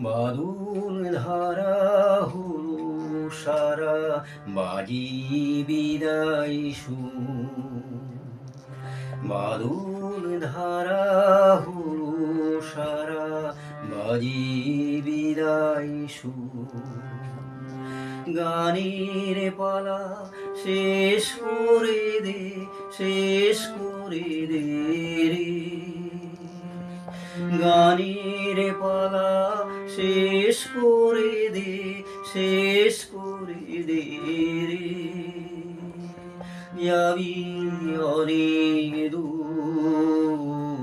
বাদুর ধারা হলো সারা বাজি বিদায় বাদুর ধারা হলো সারা বাজি বিদায় গানের পালা শেষ করে দে, শেষ করে দে রে। গানের পালা শেষ করে দে, শেষ করে দে রে। যাবি অনেক দূর,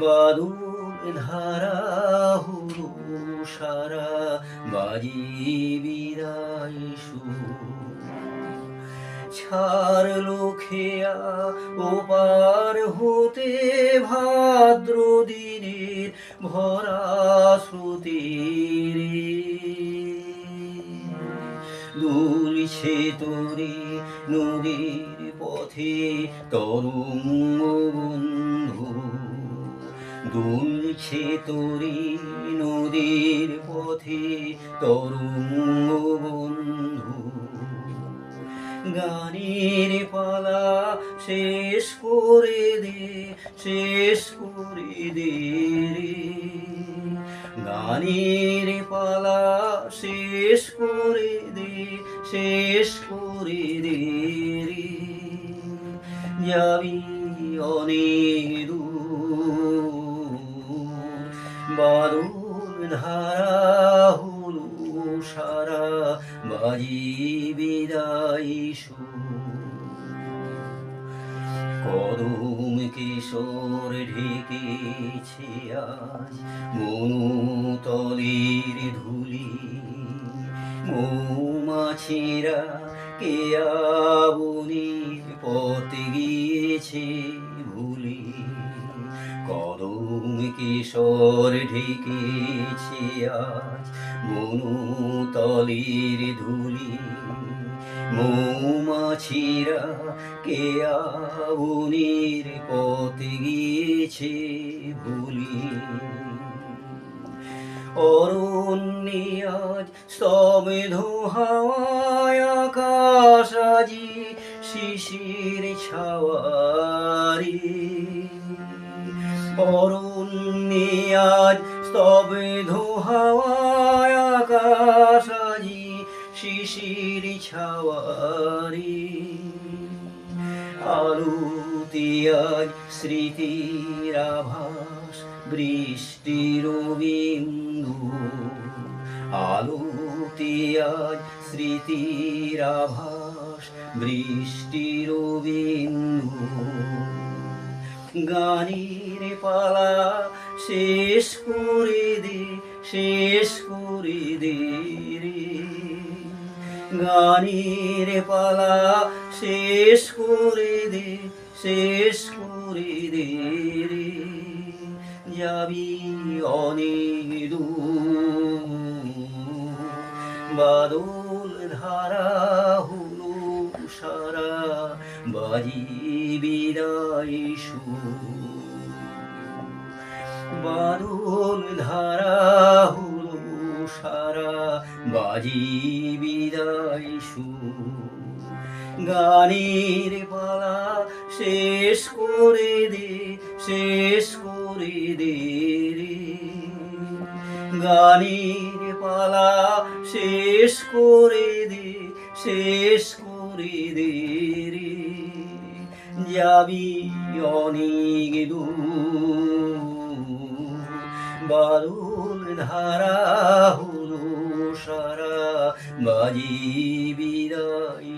বাদুর ধারা হলো সারা বাজি বিদায় ছাড়লো খেয়া ওপার হতে ভাদ্র দিনের ভরা স্রোতের দুলছে তোরে নদীর পথে তরুণ বন্ধু, দুলছে তোরে নদীর পথে তরুণ বন্ধু। গানের পালা শেষ করে দে, শেষ করে দে রে। গানের পালা শেষ করে দে, শেষ করে দে রে। যাবি অনেক দূর, বাদুর ধারা হলো সারা বাজি বিদায় কদম কিশোর ঢেকেছে আজ মনুতলের ধুলি, মৌমাছিরা কেয়াবনির পথ গিয়েছে ভুলি। কদম কিশোর ঢেকেছে আজ মনুতলের ধুলি, মৌমাছিরা কেয়াবনির পথ গিয়েছে ভুলি। অরণ্যে আজ স্তব্ধ হাওয়ায় আকাশ আজি শিশির ছাওয়ারি। অরণ্যে আজ স্তব্ধ হাওয়ায় আকাশ আজি শিশির ছাওয়ারি। আলোতে আজ স্মৃতির আভাস বৃষ্টির বিন্দু, আলোতে আজ স্মৃতির আভাস বৃষ্টির বিন্দু। গানের পালা শেষ করে দে, শেষ করে দে রে। গানের পালা শেষ করে দে, শেষ করে দে রে। যাবি অনেক দূর, বাদল ধারা হলো সারা বাজি বিদায় বাদল ধারা হলো সারা বাজি বিদায় গানের পালা শেষ করে দে, শেষ করে দে রে। গানের পালা শেষ করে দে, শেষ করে দে রে। যাবি অনেক দূর, বাদল ধারা হলো সারা বাজি বিদায়